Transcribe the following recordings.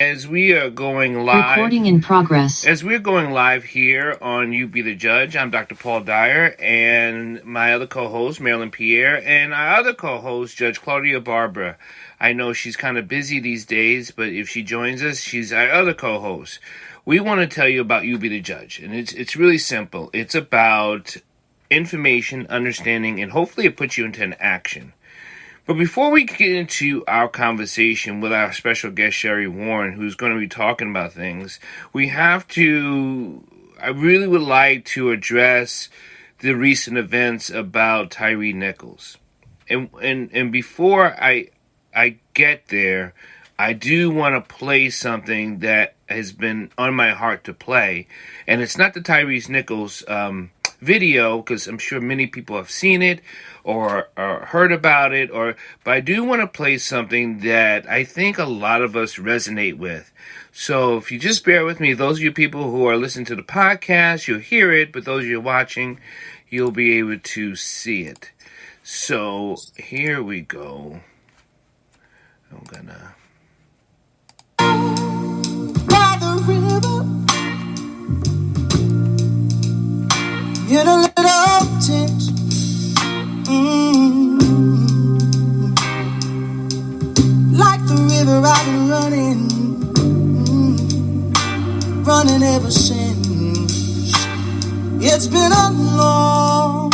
As we are going live, recording in progress. As we're going live here on You Be the Judge, I'm Dr. Paul Dyer, and my other co-host, Marylin, Pierre, and our other co-host, Judge Claudia Barber. I know she's kind of busy these days, but if she joins us, she's our other co-host. We want to tell you about You Be the Judge, and it's really simple. It's about information, understanding, and hopefully it puts you into an action. But before we get into our conversation with our special guest, Sherry Warren, who's going to be talking about things, I really would like to address the recent events about Tyre Nichols. And before I get there, I do want to play something that has been on my heart to play. And it's not the Tyre Nichols video, because I'm sure many people have seen it or heard about it, but I do want to play something that I think a lot of us resonate with. So if you just bear with me, those of you people who are listening to the podcast, you'll hear it, but those of you watching, you'll be able to see it. So here we go. I'm gonna... By the river, in a little tent, like the river I've been running ever since. It's been a long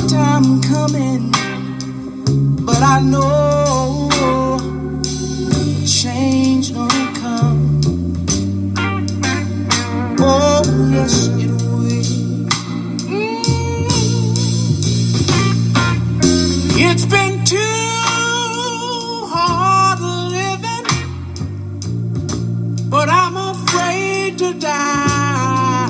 time coming, but I know change gonna come. Oh, yes, it will. It's been too hard living, but I'm afraid to die.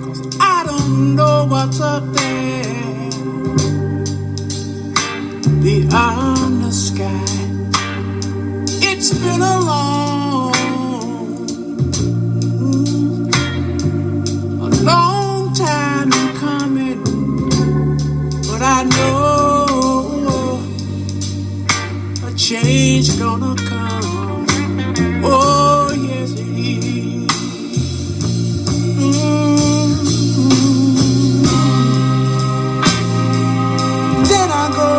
'Cause I don't know what's up there beyond the sky. It's been a long time coming, but I know a change gonna come. Oh, yes, it is. Then I go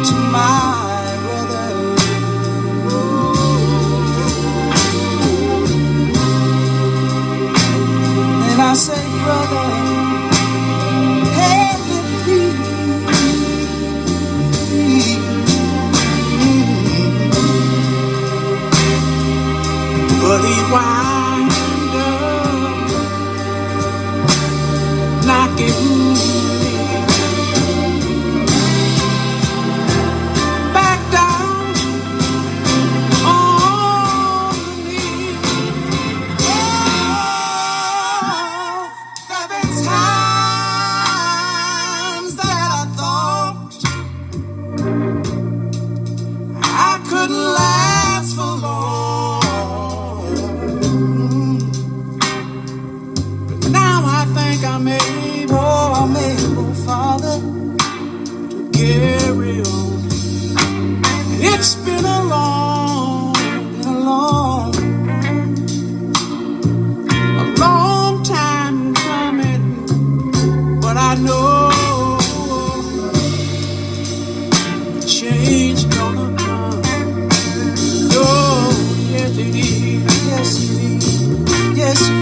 to my brother. And I say, brother, help me please. But he wind up knocking me back down on the knees. There been times that I thought I couldn't last for long, but now I think I'm able, Father, to carry on. And it's been a long time coming, but I know change gonna come. Oh, yes it is. Yes it is. Yes it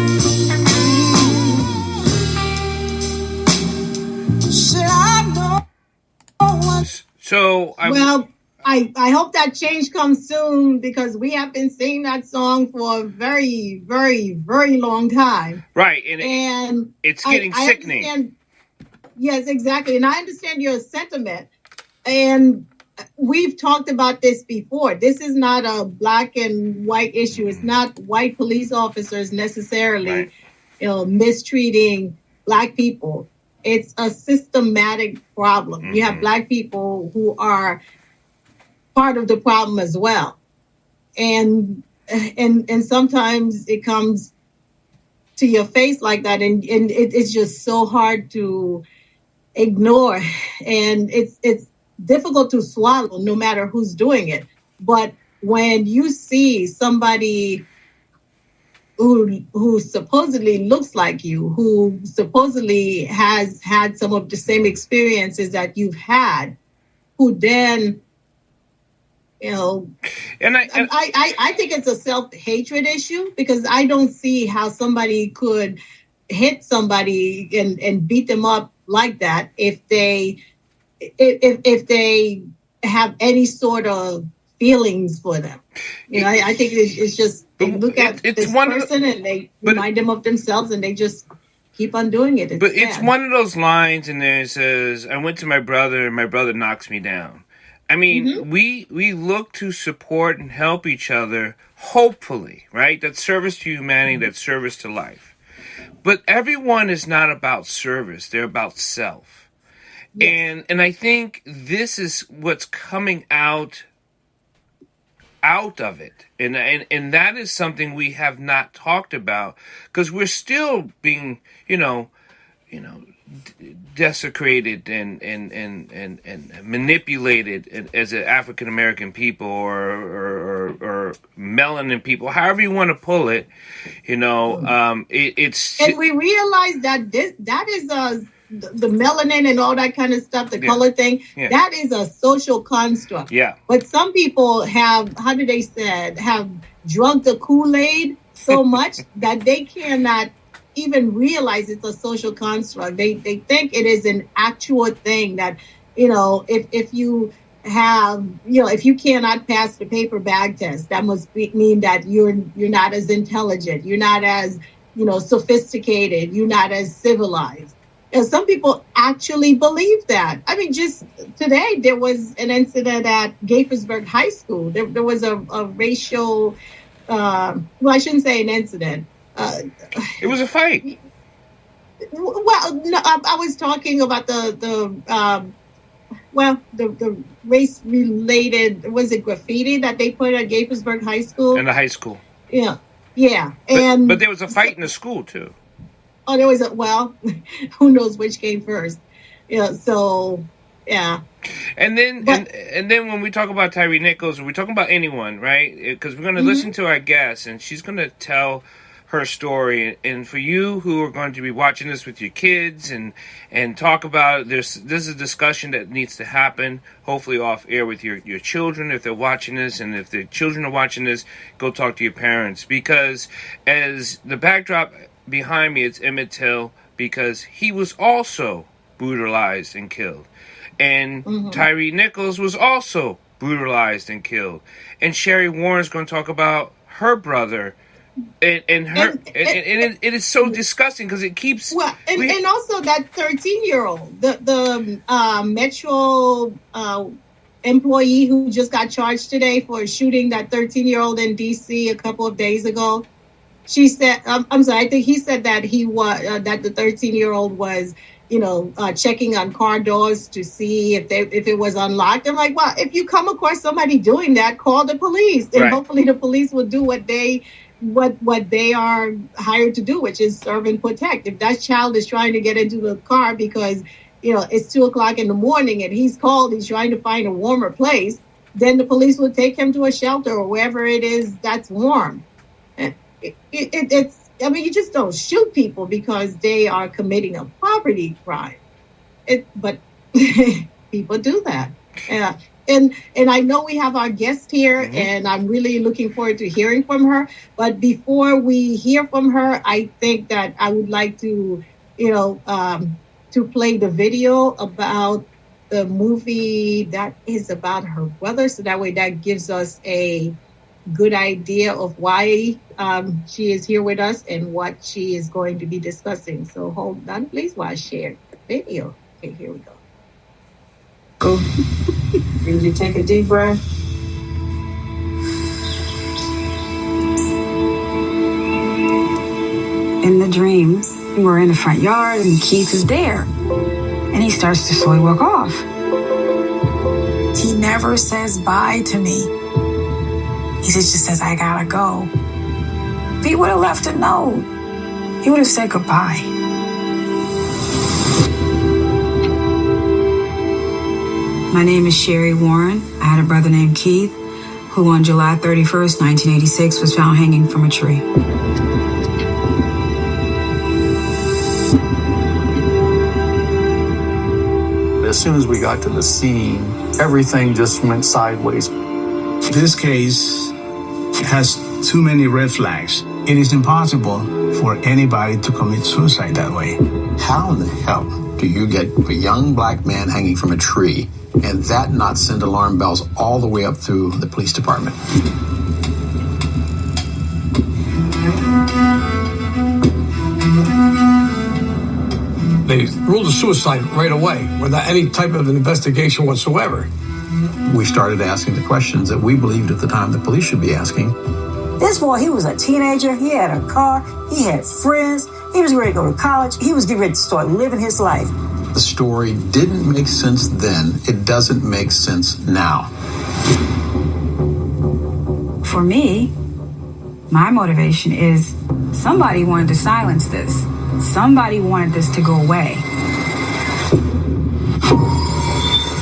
is. Said I know. So I hope that change comes soon, because we have been singing that song for a very, very, very long time. Right, and it's getting sickening. Yes, exactly. And I understand your sentiment. And we've talked about this before. This is not a black and white issue. It's not white police officers necessarily, mistreating black people. It's a systematic problem. Mm-hmm. You have black people who are part of the problem as well. And sometimes it comes to your face like that. And it's just so hard to ignore, and it's difficult to swallow no matter who's doing it. But when you see somebody who supposedly looks like you, who supposedly has had some of the same experiences that you've had, who then, you know, And I think it's a self-hatred issue, because I don't see how somebody could hit somebody and beat them up like that if they have any sort of feelings for them. You know, I think it's just they look at this person and they remind them of themselves, and they just keep on doing it. It's one of those lines in there that says, I went to my brother and my brother knocks me down. I mean, we look to support and help each other, hopefully, right? That's service to humanity, that's service to life. But everyone is not about service, they're about self. Yes. And I think this is what's coming out of it, and that is something we have not talked about, because we're still being desecrated and manipulated as an African American people or melanin people, however you want to pull it. It's and we realize that that is the melanin and all that kind of stuff, the color thing, that is a social construct. Yeah. But some people have drunk the Kool-Aid so much that they cannot even realize it's a social construct. They think it is an actual thing that, if you have, if you cannot pass the paper bag test, that must mean that you're not as intelligent, you're not as, sophisticated, you're not as civilized. And some people actually believe that. I mean, just today, there was an incident at Gaithersburg High School. There was a racial, I shouldn't say an incident. It was a fight. Well, no, I was talking about the race-related, was it graffiti that they put at Gaithersburg High School? In the high school. Yeah. But there was a fight in the school, too. Oh, there was who knows which came first? So, yeah. And then when we talk about Tyre Nichols, or we talk about anyone, right? Because we're going to listen to our guest, and she's going to tell her story. And for you who are going to be watching this with your kids and talk about it, this is a discussion that needs to happen, hopefully off air with your children if they're watching this. And if the children are watching this, go talk to your parents. Because as the backdrop behind me, it's Emmett Till, because he was also brutalized and killed. And Tyre Nichols was also brutalized and killed. And Sherry Warren's going to talk about her brother and her. And it is so disgusting because it keeps. Well, and also that 13-year-old, the Metro employee who just got charged today for shooting that 13-year-old in D.C. a couple of days ago. She said, I'm sorry, I think he said that he was that the 13-year-old was, checking on car doors to see if it was unlocked. I'm like, well, if you come across somebody doing that, call the police, and hopefully the police will do what they are hired to do, which is serve and protect. If that child is trying to get into the car because it's 2:00 in the morning and he's trying to find a warmer place, then the police will take him to a shelter or wherever it is that's warm. You just don't shoot people because they are committing a property crime. But people do that. And I know we have our guest here, and I'm really looking forward to hearing from her. But before we hear from her, I think that I would like to, to play the video about the movie that is about her brother. So that way that gives us a good idea of why she is here with us and what she is going to be discussing. So hold on, please, while I share the video. Okay, here we go. Go. Really take a deep breath. In the dream, we're in the front yard and Keith is there. And he starts to slowly walk off. He never says bye to me. He just says, I gotta go. If he would have left a note, he would have said goodbye. My name is Sherry Warren. I had a brother named Keith, who on July 31st, 1986, was found hanging from a tree. As soon as we got to the scene, everything just went sideways. This case has too many red flags. It is impossible for anybody to commit suicide that way. How in the hell do you get a young black man hanging from a tree and that not send alarm bells all the way up through the police department? They ruled a suicide right away without any type of investigation whatsoever. We started asking the questions that we believed at the time the police should be asking. This boy, he was a teenager. He had a car. He had friends. He was ready to go to college. He was getting ready to start living his life. The story didn't make sense then. It doesn't make sense now. For me, my motivation is somebody wanted to silence this. Somebody wanted this to go away.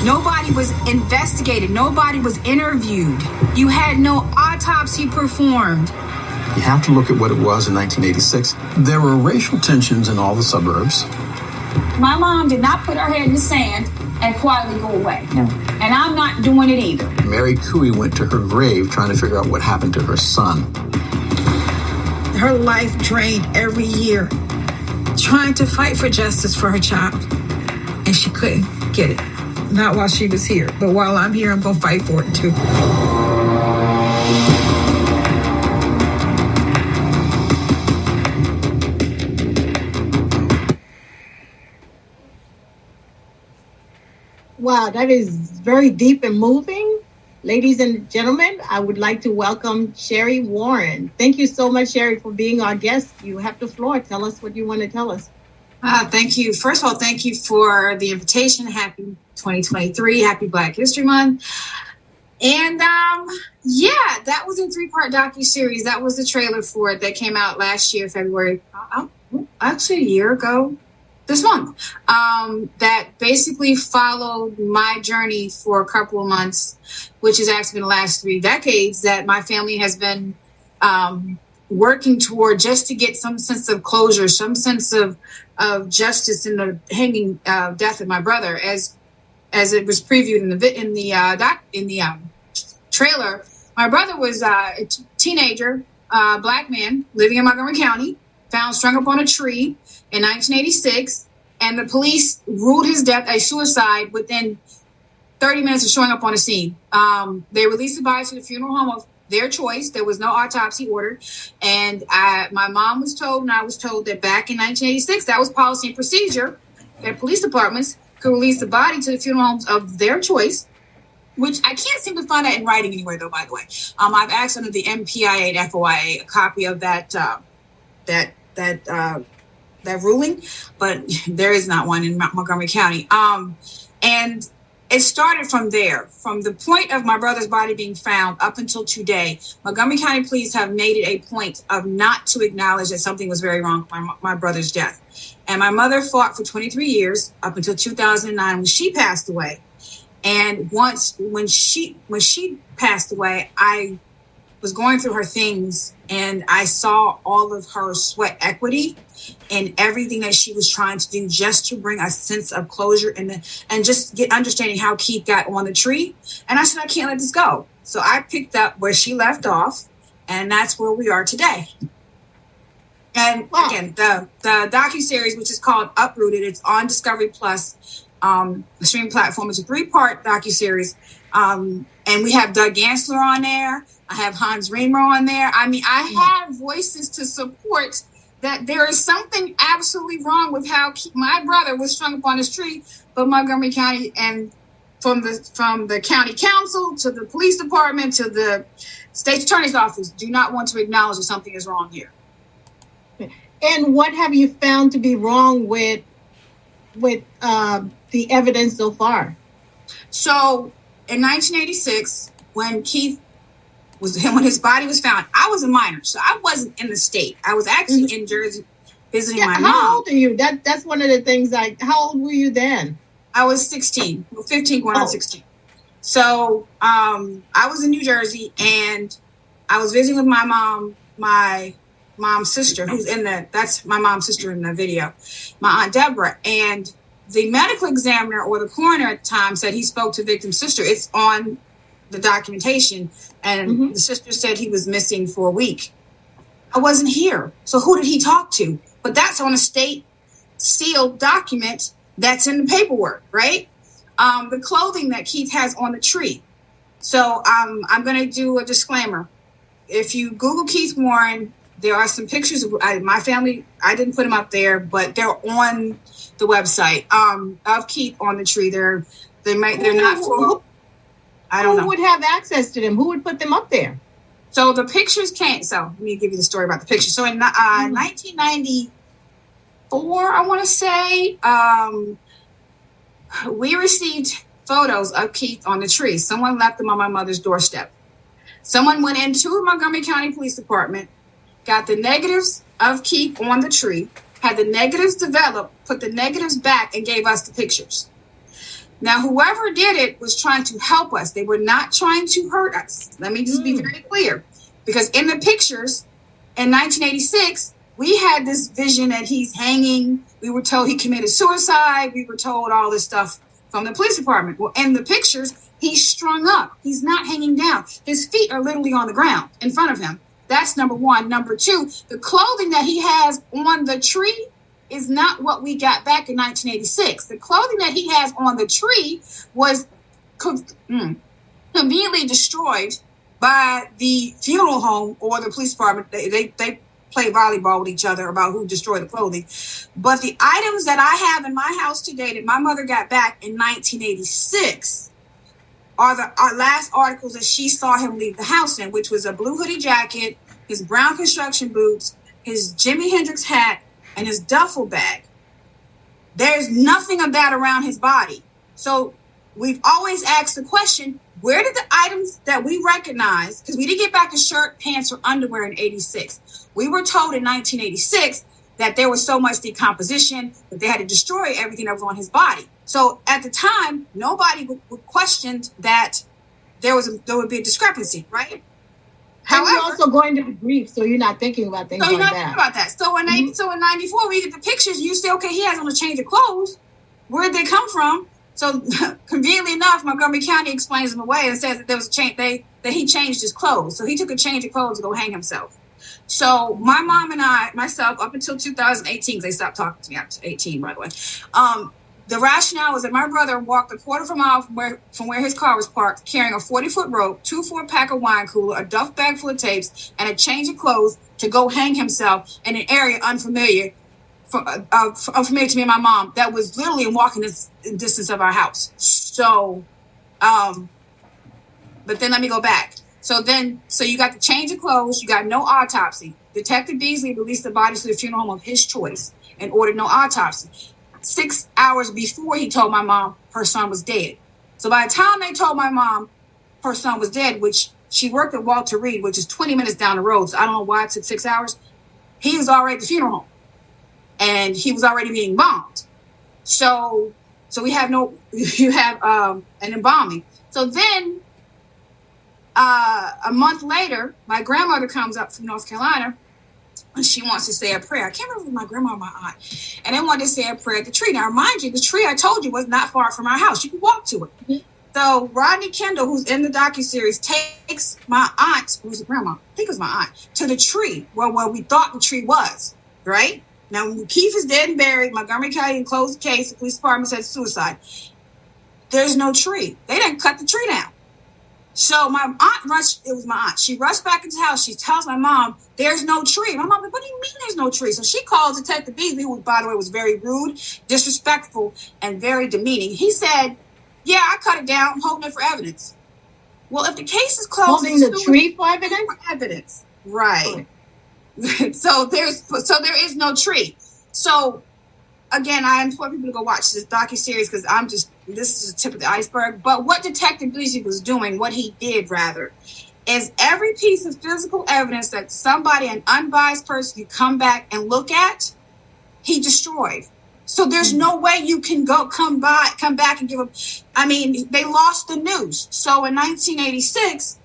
Nobody was investigated. Nobody was interviewed. You had no autopsy performed. You have to look at what it was in 1986. There were racial tensions in all the suburbs. My mom did not put her head in the sand and quietly go away. No. And I'm not doing it either. Mary Cooey went to her grave trying to figure out what happened to her son. Her life drained every year, trying to fight for justice for her child. And she couldn't get it. Not while she was here, but while I'm here, I'm going to fight for it too. Wow, that is very deep and moving. Ladies and gentlemen, I would like to welcome Sherry Warren. Thank you so much, Sherry, for being our guest. You have the floor. Tell us what you want to tell us. Thank you. First of all, thank you for the invitation. Happy 2023. Happy Black History Month. And that was a 3-part docuseries. That was the trailer for it that came out last year, February. Actually, a year ago. This month, that basically followed my journey for a couple of months, which has actually been the last 3 decades that my family has been working toward just to get some sense of closure, some sense of justice in the hanging death of my brother, as it was previewed in the trailer. My brother was a teenager, black man living in Montgomery County, found strung up on a tree in 1986, and the police ruled his death a suicide within 30 minutes of showing up on the scene. They released the body to the funeral home of their choice. There was no autopsy ordered. And my mom was told, and I was told that back in 1986, that was policy and procedure, that police departments could release the body to the funeral homes of their choice, which I can't seem to find that in writing anywhere, though, by the way. I've asked under the MPIA and FOIA a copy of that ruling, but there is not one in Montgomery County. And it started from there. From the point of my brother's body being found up until today, Montgomery County police have made it a point of not to acknowledge that something was very wrong with my brother's death. And my mother fought for 23 years up until 2009 when she passed away. And when she passed away, I was going through her things and I saw all of her sweat equity and everything that she was trying to do just to bring a sense of closure and just get understanding how Keith got on the tree. And I said, I can't let this go. So I picked up where she left off, and that's where we are today. And again, the docuseries, which is called Uprooted, it's on Discovery Plus, the streaming platform. It's a 3-part docuseries. And we have Doug Gansler on there. I have Hans Reamer on there. I mean, I have voices to support that there is something absolutely wrong with how my brother was strung up on his tree, but Montgomery County, and from the county council to the police department to the state attorney's office, do not want to acknowledge that something is wrong here. And what have you found to be wrong with the evidence so far? So in 1986, when his body was found, I was a minor, so I wasn't in the state. I was actually in Jersey visiting my mom. How old are you? That's one of the things. How old were you then? I was 16, 15 going on 16. So I was in New Jersey, and I was visiting with my mom, my mom's sister, who's in that's my mom's sister in the video, my Aunt Deborah. And the medical examiner or the coroner at the time said he spoke to the victim's sister. It's on the documentation. And the sister said he was missing for a week. I wasn't here. So who did he talk to? But that's on a state sealed document that's in the paperwork, right? The clothing that Keith has on the tree. So I'm going to do a disclaimer. If you Google Keith Warren, there are some pictures of my family. I didn't put them up there, but they're on the website of Keith on the tree. They're not full. I don't know. Who would have access to them? Who would put them up there? So the pictures came. So let me give you the story about the pictures. So in 1994, I want to say, we received photos of Keith on the tree. Someone left them on my mother's doorstep. Someone went into Montgomery County Police Department, got the negatives of Keith on the tree, had the negatives developed, put the negatives back, and gave us the pictures. Now, whoever did it was trying to help us. They were not trying to hurt us. Let me just be very clear. Because in the pictures, in 1986, we had this vision that he's hanging. We were told he committed suicide. We were told all this stuff from the police department. Well, in the pictures, he's strung up. He's not hanging down. His feet are literally on the ground in front of him. That's number one. Number two, the clothing that he has on the tree is not what we got back in 1986. The clothing that he has on the tree was conveniently destroyed by the funeral home or the police department. They play volleyball with each other about who destroyed the clothing. But the items that I have in my house today that my mother got back in 1986 are our last articles that she saw him leave the house in, which was a blue hoodie jacket, his brown construction boots, his Jimi Hendrix hat, and his duffel bag. There's nothing of that around his body. So we've always asked the question, where did the items that we recognize, because we didn't get back a shirt, pants, or underwear in 86. We were told in 1986 that there was so much decomposition that they had to destroy everything that was on his body. So at the time, nobody questioned that there would be a discrepancy, right? However, you're also going to the grief, so you're not thinking about things like that. Thinking about that. So in 94, we get the pictures. You say, okay, he has on a change of clothes. Where did they come from? So conveniently enough, Montgomery County explains them away and says that there was a change. That he changed his clothes. So he took a change of clothes to go hang himself. So my mom and myself, up until 2018, because they stopped talking to me after 18, by the way. The rationale was that my brother walked a quarter of a mile from where his car was parked, carrying a 40-foot rope, 2 4-pack of wine cooler, a duff bag full of tapes, and a change of clothes to go hang himself in an area unfamiliar to me and my mom that was literally in walking distance of our house. So, but then let me go back. So you got the change of clothes, you got no autopsy. Detective Beasley released the body to the funeral home of his choice and ordered no autopsy. 6 hours before he told my mom her son was dead. So by the time they told my mom her son was dead, which she worked at Walter Reed, which is 20 minutes down the road, so I don't know why it took 6 hours, he was already at the funeral home. And he was already being bombed. So you have an embalming. So then a month later, my grandmother comes up from North Carolina and she wants to say a prayer. I can't remember if my grandma or my aunt. And they wanted to say a prayer at the tree. Now, mind you, the tree I told you was not far from our house. You could walk to it. Mm-hmm. So Rodney Kendall, who's in the docuseries, takes my aunt, who's a grandma, I think it was my aunt, to the tree where we thought the tree was, right? Now, Keith is dead and buried. Montgomery County closed the case. The police department said suicide. There's no tree. They didn't cut the tree down. So my aunt rushed. It was my aunt. She rushed back into the house. She tells my mom, there's no tree. My mom like, what do you mean there's no tree? So she calls Detective Beasley, who, by the way, was very rude, disrespectful, and very demeaning. He said, yeah, I cut it down. I'm holding it for evidence. Well, if the case is closed, holding the tree for evidence? For evidence. Right. So there is no tree. So again, I implore people to go watch this docuseries because this is the tip of the iceberg. But what Detective Beasley was doing, what he did rather, is every piece of physical evidence that somebody, an unbiased person, could come back and look at, he destroyed. So there's no way you can come back and give them. I mean, they lost the noose. So in 1986,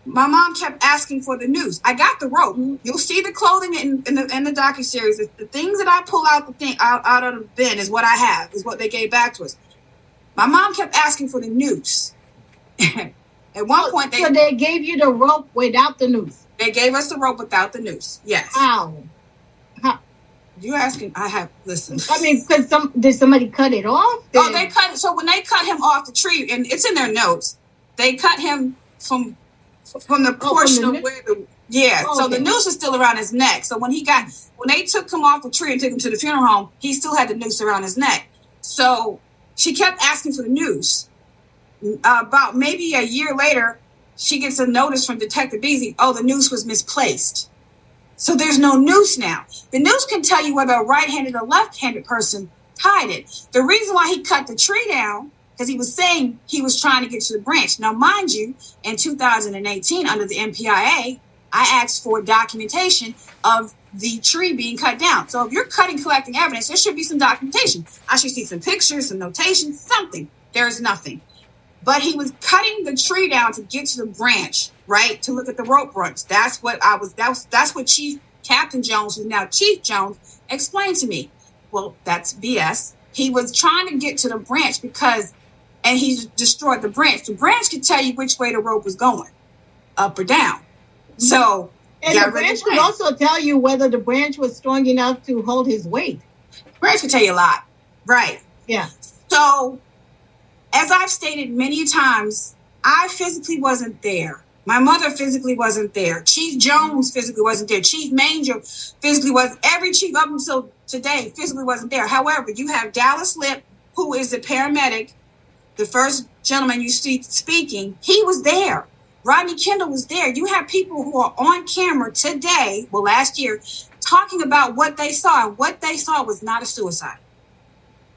my mom kept asking for the noose. I got the rope. You'll see the clothing in the docuseries. The things that I pull out out of the bin is what I have, is what they gave back to us. My mom kept asking for the noose. At one point, they gave you the rope without the noose. They gave us the rope without the noose. Yes. How? You asking? I have listened. I mean, did somebody cut it off? Oh, they cut it. So when they cut him off the tree, and it's in their notes, they cut him from the portion of where the so the noose is still around his neck. So when they took him off the tree and took him to the funeral home, he still had the noose around his neck. So she kept asking for the noose. About maybe a year later, she gets a notice from Detective Beasley. Oh, the noose was misplaced. So there's no noose now. The noose can tell you whether a right-handed or left-handed person tied it. The reason why he cut the tree down, because he was saying he was trying to get to the branch. Now, mind you, in 2018, under the MPIA, I asked for documentation of the tree being cut down. So if you're collecting evidence, there should be some documentation. I should see some pictures, some notations, something. There's nothing. But he was cutting the tree down to get to the branch, right? To look at the rope runs. That's what Chief Captain Jones, who's now Chief Jones, explained to me. Well, that's BS. He was trying to get to the branch and he destroyed the branch. The branch could tell you which way the rope was going, up or down. So, and the branch could also tell you whether the branch was strong enough to hold his weight. Branch could tell you a lot. Right. Yeah. So, as I've stated many times, I physically wasn't there. My mother physically wasn't there. Chief Jones physically wasn't there. Chief Manger physically wasn't. Every chief up until today physically wasn't there. However, you have Dallas Lip, who is the paramedic, the first gentleman you see speaking. He was there. Rodney Kendall was there. You have people who are on camera today, last year, talking about what they saw. And what they saw was not a suicide.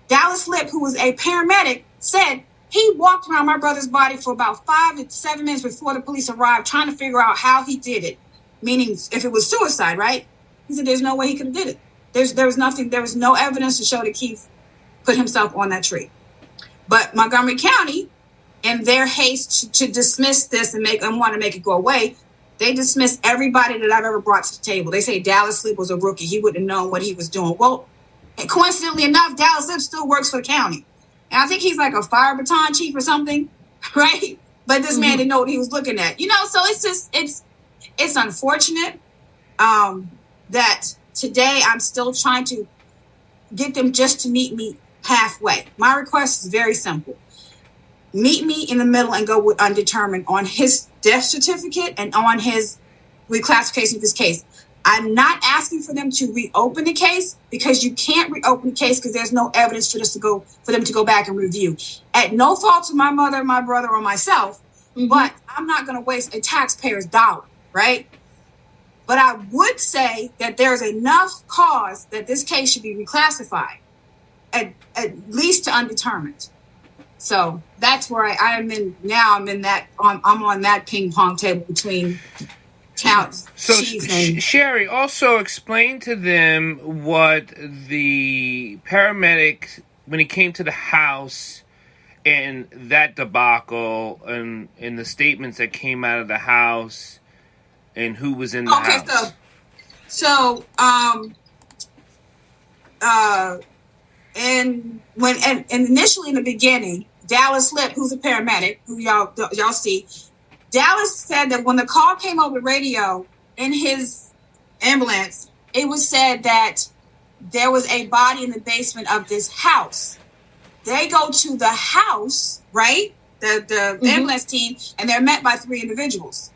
Dallas Lip, who was a paramedic, said he walked around my brother's body for about 5 to 7 minutes before the police arrived, trying to figure out how he did it, meaning if it was suicide, right? He said there's no way he could have did it. There was nothing. There was no evidence to show that Keith put himself on that tree. But Montgomery County, in their haste to dismiss this and want to make it go away, they dismissed everybody that I've ever brought to the table. They say Dallas Lip was a rookie. He wouldn't have known what he was doing. Well, coincidentally enough, Dallas Lip still works for the county. And I think he's like a fire baton chief or something, right? But this man didn't know what he was looking at. So it's unfortunate that today I'm still trying to get them just to meet me halfway. My request is very simple. Meet me in the middle and go with undetermined on his death certificate and on his reclassification of his case. I'm not asking for them to reopen the case, because you can't reopen the case because there's no evidence for them to go back and review. At no fault to my mother, my brother, or myself, but I'm not going to waste a taxpayer's dollar, right? But I would say that there's enough cause that this case should be reclassified, at least to undetermined. So that's where I am in now. I'm on that ping pong table between counts. So, Sherry, also explain to them what the paramedic, when he came to the house, and that debacle, and the statements that came out of the house, and who was in the house. So initially in the beginning, Dallas Lip, who's a paramedic, who y'all see, Dallas said that when the call came over the radio in his ambulance, it was said that there was a body in the basement of this house. They go to the house, right? The ambulance team, and they're met by 3 individuals.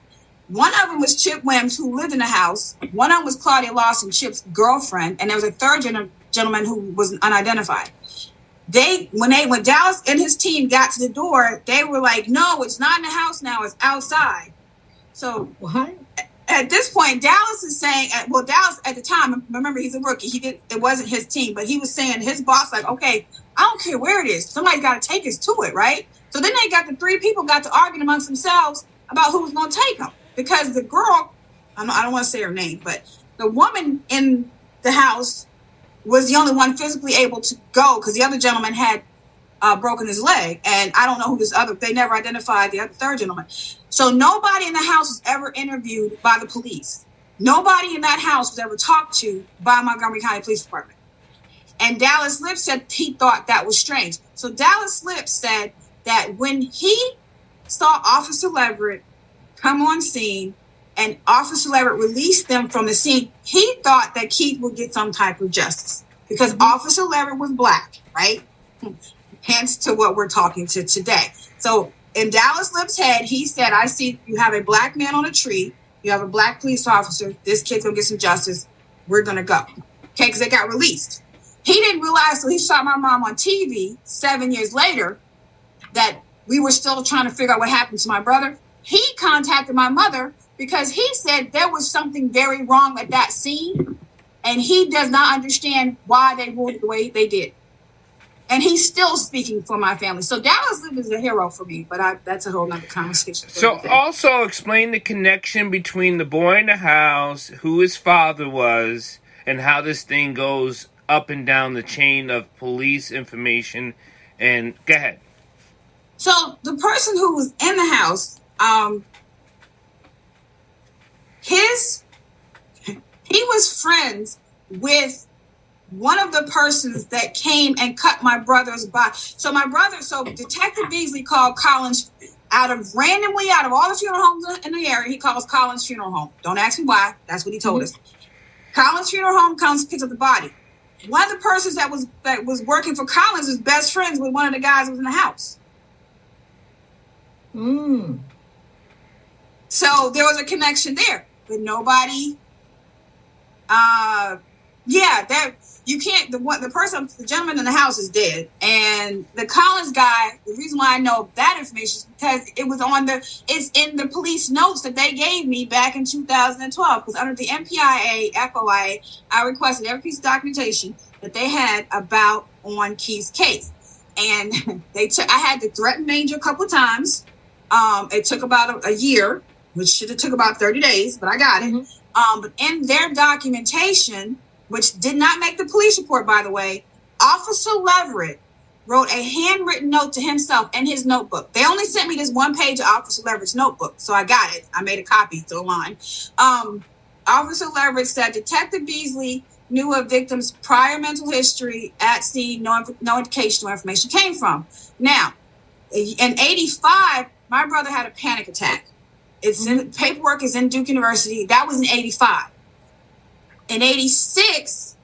One of them was Chip Wims, who lived in the house. One of them was Claudia Lawson, Chip's girlfriend, and there was a third gentleman who was unidentified. When Dallas and his team got to the door, they were like, no, it's not in the house now, it's outside. So what? At this point, Dallas is saying, Dallas at the time, remember, he's a rookie. It wasn't his team, but he was saying his boss, like, okay, I don't care where it is. Somebody's got to take us to it, right? So then the 3 people got to arguing amongst themselves about who was going to take them. Because the girl, I don't want to say her name, but the woman in the house was the only one physically able to go because the other gentleman had broken his leg. And I don't know who they never identified the third gentleman. So nobody in the house was ever interviewed by the police. Nobody in that house was ever talked to by Montgomery County Police Department. And Dallas Lips said he thought that was strange. So Dallas Lips said that when he saw Officer Leverett come on scene and Officer Leverett released them from the scene, he thought that Keith would get some type of justice because Officer Leverett was black, right? Hence to what we're talking to today. So in Dallas Lips' head, he said, I see you have a black man on a tree. You have a black police officer. This kid's going to get some justice. We're going to go. Okay, because they got released. He didn't realize, so he saw my mom on TV 7 years later, that we were still trying to figure out what happened to my brother. He contacted my mother because he said there was something very wrong at that scene, and he does not understand why they ruled the way they did. And he's still speaking for my family. So Dallas Lips is a hero for me, but that's a whole nother conversation. So also explain the connection between the boy in the house, who his father was, and how this thing goes up and down the chain of police information. And go ahead. So the person who was in the house, he was friends with one of the persons that came and cut my brother's body. So Detective Beasley called Collins randomly out of all the funeral homes in the area. He calls Collins Funeral Home. Don't ask me why. That's what he told us. Collins Funeral Home comes, picks up the body. One of the persons that was working for Collins was best friends with one of the guys that was in the house. So there was a connection there, but nobody. You can't. The gentleman in the house is dead, and the Collins guy. The reason why I know that information is because it's in the police notes that they gave me back in 2012. Because under the MPIA, FOIA, I requested every piece of documentation that they had on Keith's case, and I had to threaten Major a couple of times. It took about a year, which should have took about 30 days, but I got it. But in their documentation, which did not make the police report, by the way, Officer Leverett wrote a handwritten note to himself in his notebook. They only sent me this one page of Officer Leverett's notebook, so I got it. I made a copy to the line. Officer Leverett said Detective Beasley knew a victim's prior mental history at scene, no indication where information came from. Now, in 85, my brother had a panic attack. Paperwork is in Duke University. That was in 85. In 86,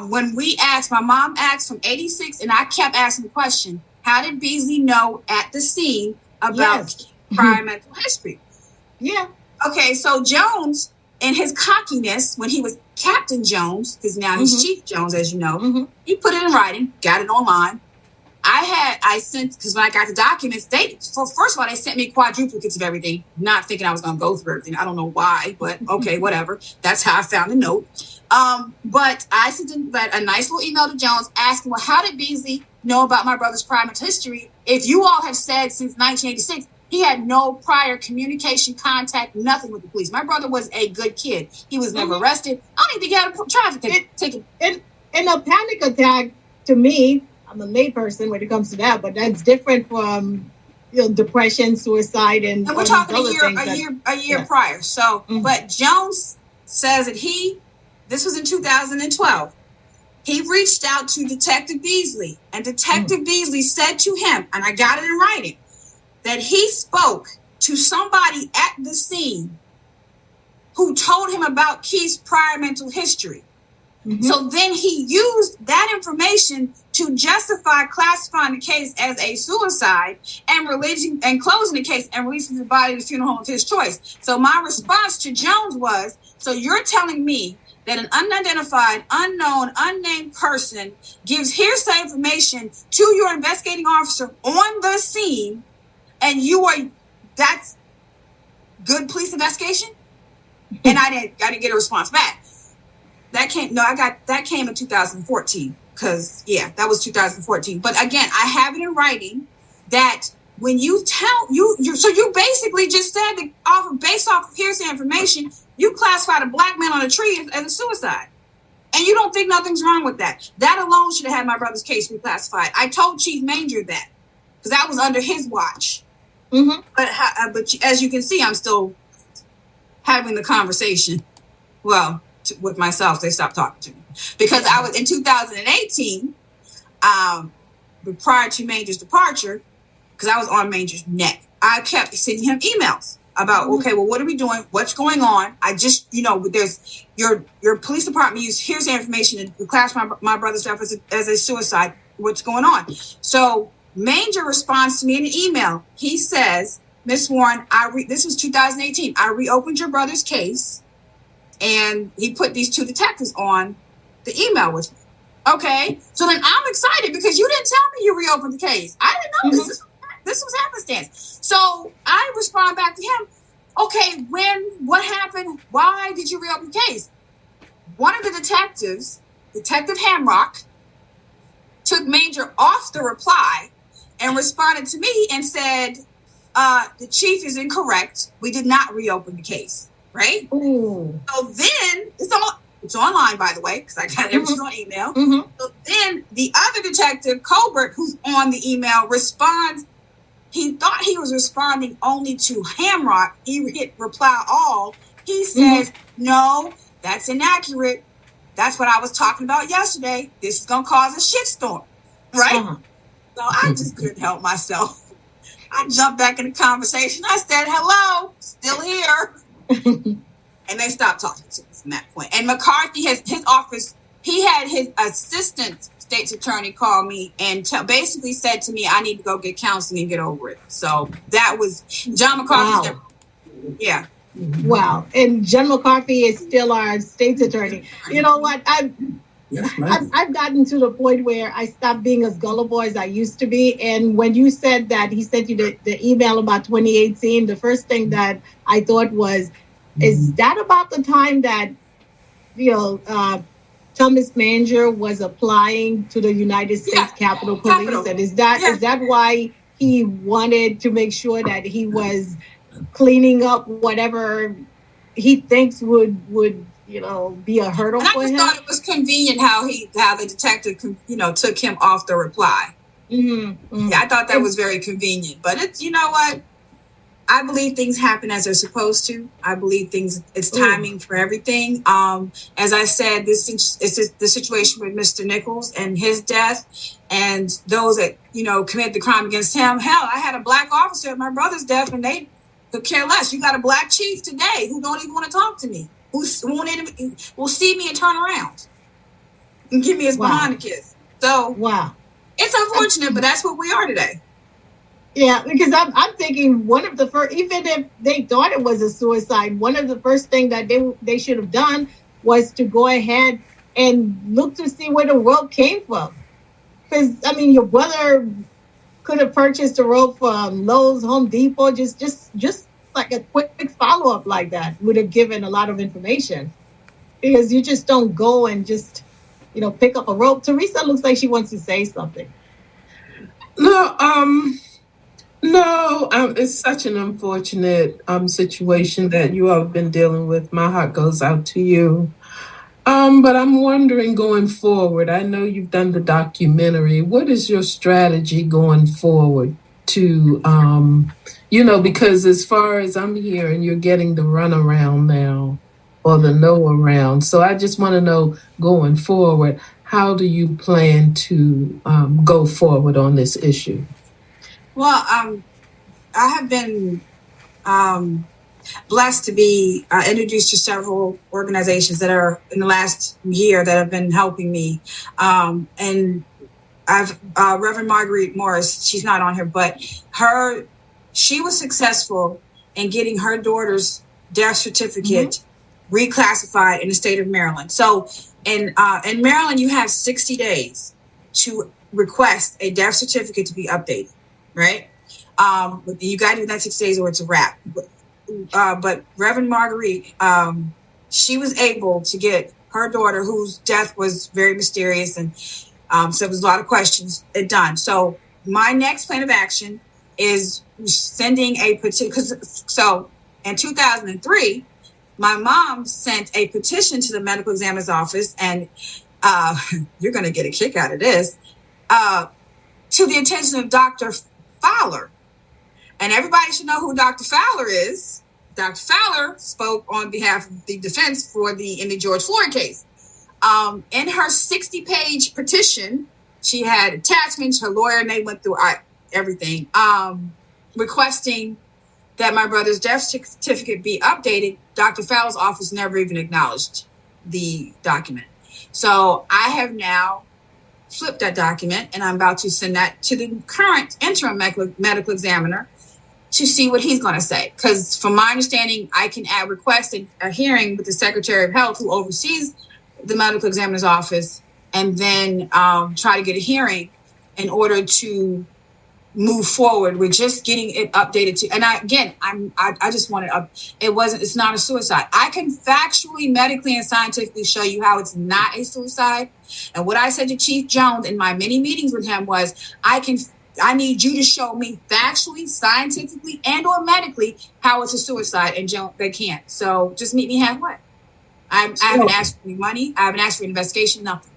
when my mom asked from 86, and I kept asking the question, how did Beasley know at the scene about prior mental history? Yeah. Okay, so Jones, in his cockiness, when he was Captain Jones, because now he's Chief Jones, as you know, he put it in writing, got it online. I sent, because when I got the documents, first of all, they sent me quadruplicates of everything, not thinking I was going to go through everything. I don't know why, but okay, whatever. That's how I found the note. But I sent a nice little email to Jones asking, well, how did Beasley know about my brother's prior history? If you all have said since 1986, he had no prior communication, contact, nothing with the police. My brother was a good kid. He was never arrested. I don't even think he had a traffic ticket. In a panic attack, to me, I'm a layperson when it comes to that, but that's different from depression, suicide, and we're talking a year prior. So, but Jones says that this was in 2012. He reached out to Detective Beasley, and Detective Beasley said to him, and I got it in writing, that he spoke to somebody at the scene who told him about Keith's prior mental history. So then he used that information to justify classifying the case as a suicide and closing the case and releasing the body to the funeral home of his choice. So my response to Jones was, so you're telling me that an unidentified, unknown, unnamed person gives hearsay information to your investigating officer on the scene, and that's good police investigation? And I didn't get a response back. That came in 2014, because that was 2014. But again, I have it in writing that when you so you basically just said that based off of hearsay information, you classified a black man on a tree as a suicide. And you don't think nothing's wrong with that. That alone should have had my brother's case reclassified. I told Chief Manger that because that was under his watch. Mm-hmm. But as you can see, I'm still having the conversation. Well, with myself, they stopped talking to me because I was in 2018, prior to Manger's departure, because I was on Manger's neck. I kept sending him emails about, okay, well, what are we doing? What's going on? I just, there's your police department here's the information to class my brother's death as a suicide. What's going on? So Manger responds to me in an email. He says, Miss Warren, this was 2018. I reopened your brother's case, and he put these 2 detectives on the email with me. Okay, so then I'm excited because you didn't tell me you reopened the case. I didn't know this was happenstance. So I respond back to him, okay, what happened? Why did you reopen the case? One of the detectives, Detective Hamrock, took Manger off the reply and responded to me and said, the chief is incorrect. We did not reopen the case, right? Ooh. So then, it's online, by the way, because I got everything on email. Mm-hmm. So then the other detective, Colbert, who's on the email, responds. He thought he was responding only to Hamrock. He hit reply all. He says, no, that's inaccurate. That's what I was talking about yesterday. This is going to cause a shitstorm, right? Uh-huh. So I just couldn't help myself. I jumped back in the conversation. I said, hello, still here. And they stopped talking to me from that point. And McCarthy, his office, he had his assistant state's attorney call me and basically said to me, I need to go get counseling and get over it. So that was John McCarthy. Wow. Yeah. Wow. And John McCarthy is still our state's attorney. You know what? I've gotten to the point where I stopped being as gullible as I used to be. And when you said that he sent you the email about 2018, the first thing that I thought was, is that about the time that, Thomas Manger was applying to the United States Capitol Police? And is that why he wanted to make sure that he was cleaning up whatever he thinks would be a hurdle for him? I just thought it was convenient how the detective, took him off the reply. Mm-hmm. Mm-hmm. Yeah, I thought that was very convenient. But it's, you know what? I believe things happen as they're supposed to. I believe it's timing for everything. As I said, this is the situation with Mr. Nichols and his death and those that, committed the crime against him. Hell, I had a black officer at my brother's death and they could care less. You got a black chief today who don't even want to talk to me, who will see me and turn around and give me his behind a kiss. So it's unfortunate, but that's what we are today. Yeah, because I'm thinking one of the first, even if they thought it was a suicide, one of the first things that they should have done was to go ahead and look to see where the rope came from. Because, your brother could have purchased a rope from Lowe's, Home Depot, just like a quick follow-up like that would have given a lot of information. Because you just don't go and just, pick up a rope. Teresa looks like she wants to say something. No, it's such an unfortunate situation that you all have been dealing with. My heart goes out to you. But I'm wondering going forward, I know you've done the documentary. What is your strategy going forward to, because as far as I'm hearing, you're getting the runaround now or the no around. So I just want to know going forward, how do you plan to go forward on this issue? Well, I have been blessed to be introduced to several organizations that are in the last year that have been helping me. And I've Reverend Marguerite Morris, she's not on here, but she was successful in getting her daughter's death certificate reclassified in the state of Maryland. So in Maryland, you have 60 days to request a death certificate to be updated. Right? You got to do that 6 days or it's a wrap. But Reverend Marguerite, she was able to get her daughter, whose death was very mysterious, and so there was a lot of questions, done. So my next plan of action is sending a petition. So in 2003, my mom sent a petition to the medical examiner's office, and you're going to get a kick out of this, to the attention of Dr. Fowler. And everybody should know who Dr. Fowler is. Dr. Fowler spoke on behalf of the defense in the George Floyd case. In her 60-page petition, she had attachments, her lawyer, and they went through everything, requesting that my brother's death certificate be updated. Dr. Fowler's office never even acknowledged the document. So I have now flipped that document, and I'm about to send that to the current interim medical examiner to see what he's going to say. Because from my understanding, I can request a hearing with the Secretary of Health, who oversees the medical examiner's office, and then try to get a hearing in order to move forward with just getting it updated to. And I just want it. It's not a suicide. I can factually, medically, and scientifically show you how it's not a suicide. And what I said to Chief Jones in my many meetings with him was, I need you to show me factually, scientifically, and or medically how it's a suicide. And they can't. So just meet me halfway. I haven't asked for any money. I haven't asked for an investigation, nothing.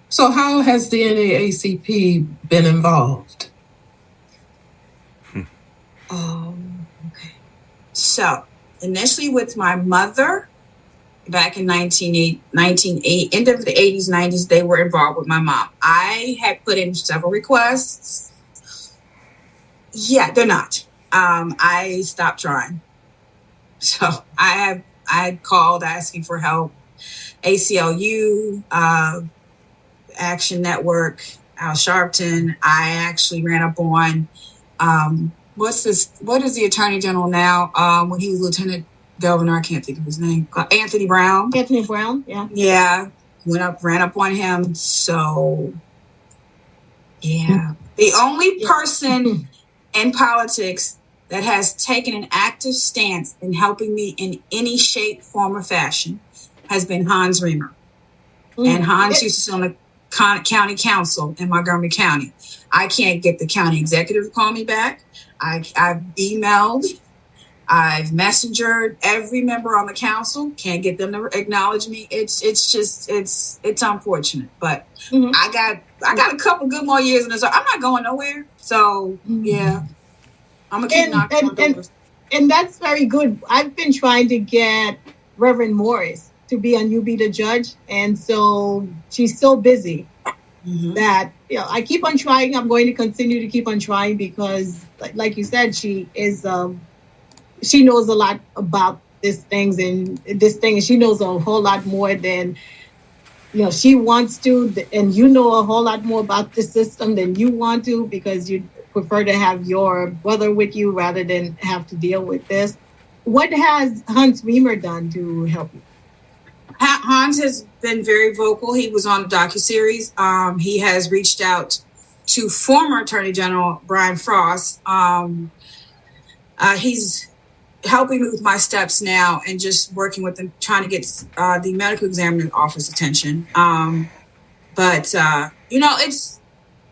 So how has the NAACP been involved? Okay. So initially with my mother, back in 1980, end of the 80s, 90s, they were involved with my mom. I had put in several requests. Yeah, they're not. I stopped trying. So I called asking for help. ACLU, Action Network, Al Sharpton. I actually ran up on, what is the Attorney General now? When he was Lieutenant Governor, I can't think of his name. Anthony Brown. Anthony Brown, yeah. Yeah, ran up on him. So, yeah. The only person in politics that has taken an active stance in helping me in any shape, form, or fashion has been Hans Reamer. And Hans used to sit on the county council in Montgomery County. I can't get the county executive to call me back. I've emailed, I've messengered every member on the council. Can't get them to acknowledge me. It's unfortunate, but I got a couple good more years in this. I'm not going nowhere. So yeah, I'm gonna keep knocking on doors. And that's very good. I've been trying to get Reverend Morris to be on You Be the Judge, and so she's so busy that I keep on trying. I'm going to continue to keep on trying because, like you said, she is. She knows a lot about these things and she knows a whole lot more than she wants to, and you know a whole lot more about the system than you want to, because you prefer to have your brother with you rather than have to deal with this. What has Hans Reamer done to help you? Hans has been very vocal. He was on the docuseries. He has reached out to former Attorney General Brian Frost. He's helping me with my steps now and just working with them, trying to get the medical examiner's office attention. But it's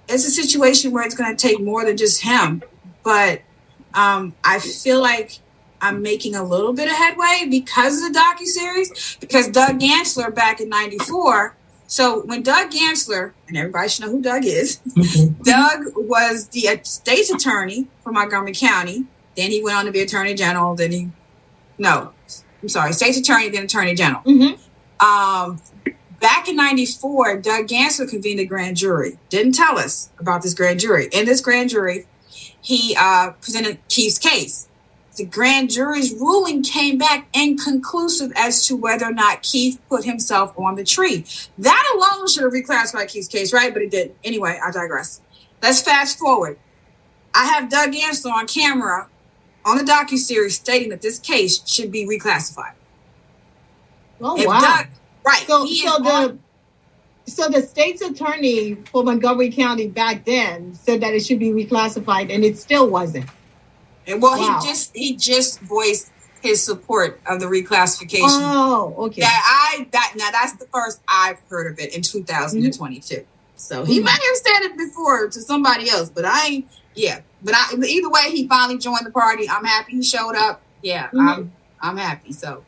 a situation where it's going to take more than just him. But I feel like I'm making a little bit of headway because of the docuseries, because Doug Gansler back in 94. So when Doug Gansler, and everybody should know who Doug is, Doug was the state's attorney for Montgomery County. Then he went on to be Attorney General. State's attorney, then Attorney General. Back in 94, Doug Gansler convened a grand jury. Didn't tell us about this grand jury. In this grand jury, he presented Keith's case. The grand jury's ruling came back inconclusive as to whether or not Keith put himself on the tree. That alone should have reclassified Keith's case, right? But it didn't. Anyway, I digress. Let's fast forward. I have Doug Gansler on camera on the docuseries stating that this case should be reclassified. Oh, wow. Doug, right. So the state's attorney for Montgomery County back then said that it should be reclassified, and it still wasn't. And well, wow. he just voiced his support of the reclassification. Oh, okay. Now that's the first I've heard of it in 2022. So he might have said it before to somebody else, but I ain't. Yeah, but either way, he finally joined the party. I'm happy he showed up. Yeah, I'm happy. So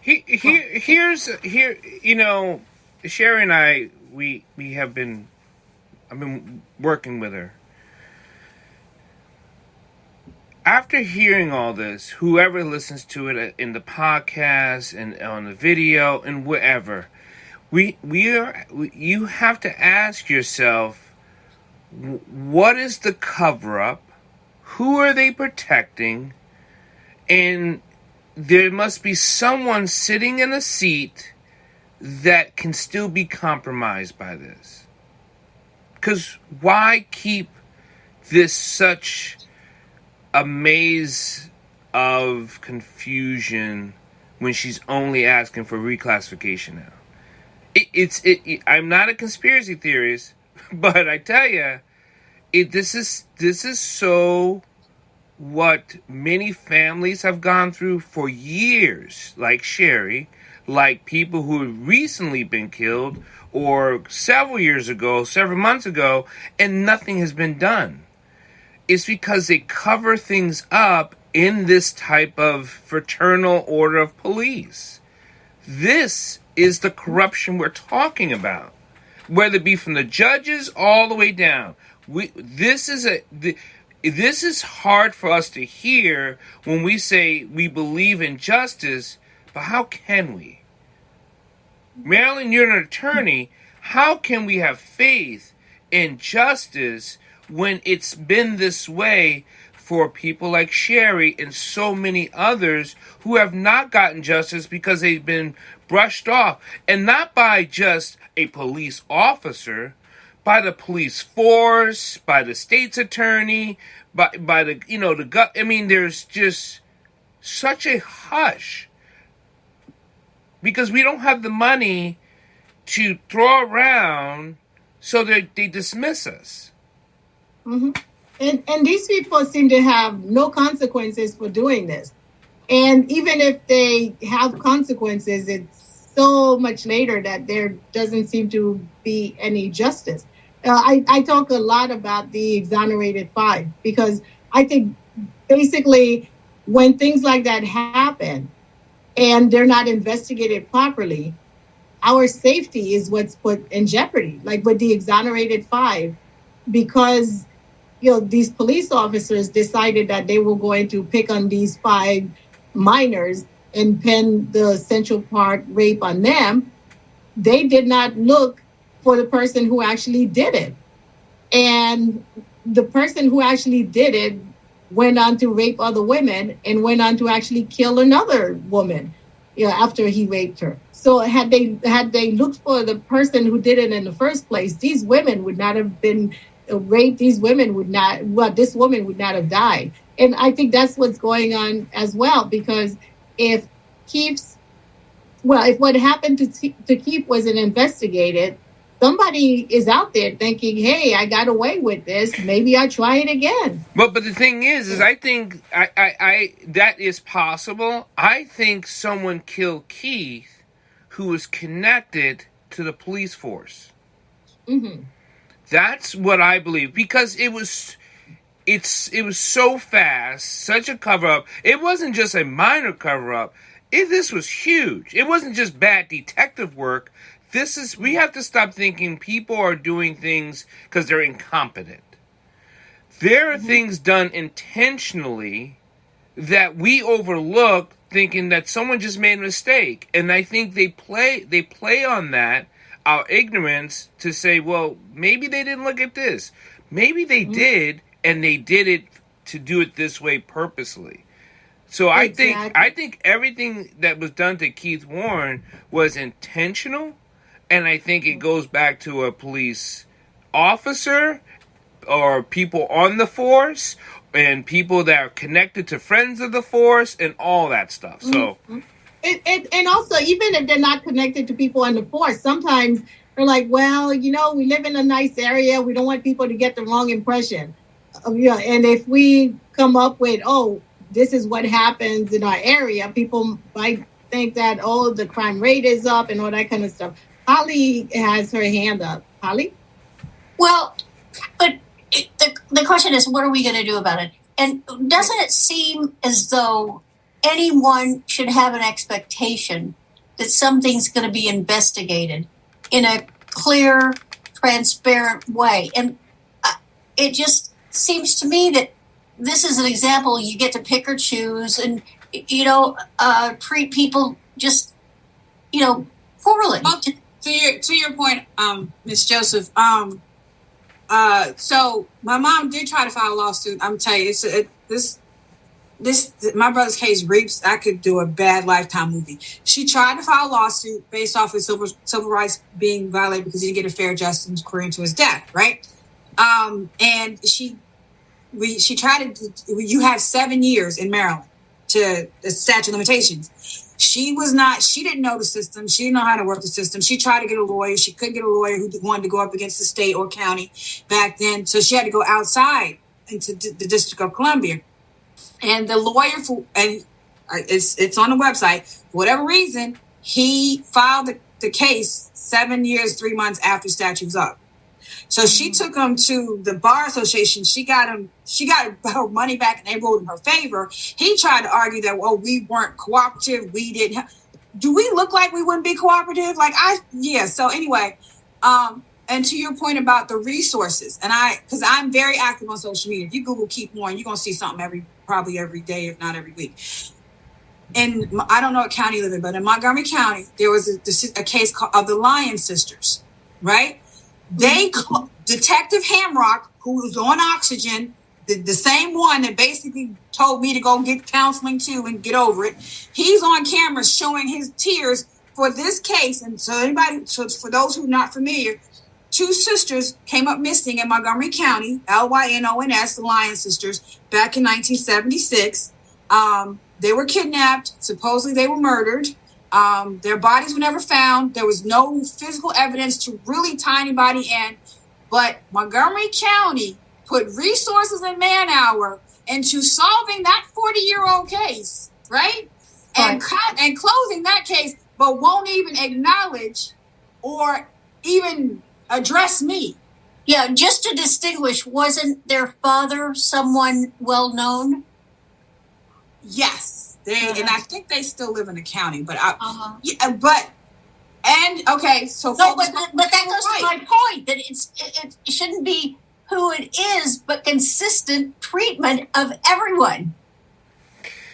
Here, you know, Sherry and I, I've been working with her. After hearing all this, whoever listens to it in the podcast and on the video and wherever, you have to ask yourself, what is the cover-up? Who are they protecting? And there must be someone sitting in a seat that can still be compromised by this. Because why keep this such a maze of confusion when she's only asking for reclassification now? I'm not a conspiracy theorist, but I tell you, this is so what many families have gone through for years, like Sherry, like people who have recently been killed, or several years ago, several months ago, and nothing has been done. It's because they cover things up in this type of fraternal order of police. This is the corruption we're talking about, whether it be from the judges all the way down. This is hard for us to hear when we say we believe in justice, but how can we? Marylin, you're an attorney. How can we have faith in justice when it's been this way for people like Sherry and so many others who have not gotten justice because they've been brushed off? And not by just a police officer, by the police force, by the state's attorney, by the I mean, there's just such a hush because we don't have the money to throw around, so that they dismiss us. Mm-hmm. And these people seem to have no consequences for doing this. And even if they have consequences, it's so much later that there doesn't seem to be any justice. I talk a lot about the exonerated five because I think basically when things like that happen and they're not investigated properly, our safety is what's put in jeopardy. Like with the exonerated five, because these police officers decided that they were going to pick on these five minors and pin the Central Park rape on them, they did not look for the person who actually did it. And the person who actually did it went on to rape other women and went on to actually kill another woman after he raped her. So had they looked for the person who did it in the first place, these women would not have been raped. This woman would not have died. And I think that's what's going on as well, because if what happened to Keith wasn't investigated, somebody is out there thinking, hey, I got away with this. Maybe I try it again. But the thing is I think I that is possible. I think someone killed Keith who was connected to the police force. Mm-hmm. That's what I believe, because it was so fast, such a cover-up. It wasn't just a minor cover-up. This was huge. It wasn't just bad detective work. We have to stop thinking people are doing things because they're incompetent. There are things done intentionally that we overlook, thinking that someone just made a mistake. And I think they play on that, our ignorance, to say, well, maybe they didn't look at this. Maybe they did, and they did it to do it this way purposely. So exactly. I think everything that was done to Keith Warren was intentional, and I think it goes back to a police officer or people on the force and people that are connected to friends of the force and all that stuff. So, and also, even if they're not connected to people on the force, sometimes they're like, well, we live in a nice area. We don't want people to get the wrong impression. And if we come up with, this is what happens in our area, people might think that, the crime rate is up and all that kind of stuff. Holly has her hand up. Holly? Well, but the question is, what are we going to do about it? And doesn't it seem as though anyone should have an expectation that something's going to be investigated in a clear, transparent way. And it just seems to me that this is an example you get to pick or choose and, treat people just, poorly. Well, to your point, Ms. Joseph, so my mom did try to file a lawsuit. I'm telling you, this my brother's case reaps. I could do a bad Lifetime movie. She tried to file a lawsuit based off of civil rights being violated because he didn't get a fair justice inquiry into his death, right? And she tried to. You have 7 years in Maryland to the statute of limitations. She didn't know the system. She didn't know how to work the system. She tried to get a lawyer. She couldn't get a lawyer who wanted to go up against the state or county back then. So she had to go outside into the District of Columbia. And the lawyer it's on the website, for whatever reason, he filed the case 7 years, 3 months after statute's up. So she took him to the Bar Association. She got her money back and they ruled in her favor. He tried to argue that, we weren't cooperative. We didn't. Do we look like we wouldn't be cooperative? So anyway, and to your point about the resources, because I'm very active on social media. If you Google Keep Warren, you're going to see something probably every day, if not every week. And I don't know what county you live in, but in Montgomery County, there was a case of the Lyon sisters, right? Detective Hamrock, who was on oxygen, the same one that basically told me to go get counseling too and get over it. He's on camera showing his tears for this case. And so for those who are not familiar, 2 sisters came up missing in Montgomery County, Lyons, the Lyon sisters, back in 1976. They were kidnapped. Supposedly they were murdered. Their bodies were never found. There was no physical evidence to really tie anybody in. But Montgomery County put resources and man-hour into solving that 40-year-old case, right? And closing that case, but won't even acknowledge or even address me. Yeah, just to distinguish, wasn't their father someone well-known? Yes. And I think they still live in the county, but so no, but that goes to my point that it shouldn't be who it is, but consistent treatment of everyone.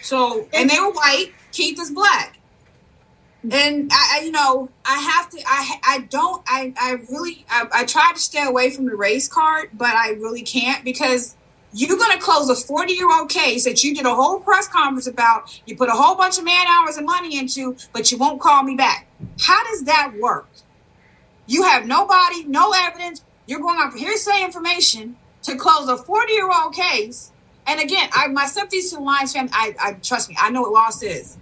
So, and they were white. Keith is black, and I try to stay away from the race card, but I really can't because. You're going to close a 40-year-old case that you did a whole press conference about, you put a whole bunch of man-hours and money into, but you won't call me back. How does that work? You have nobody, no evidence. You're going off hearsay information to close a 40-year-old case. And again, my sympathies to the Lions family, I trust me, I know what loss is.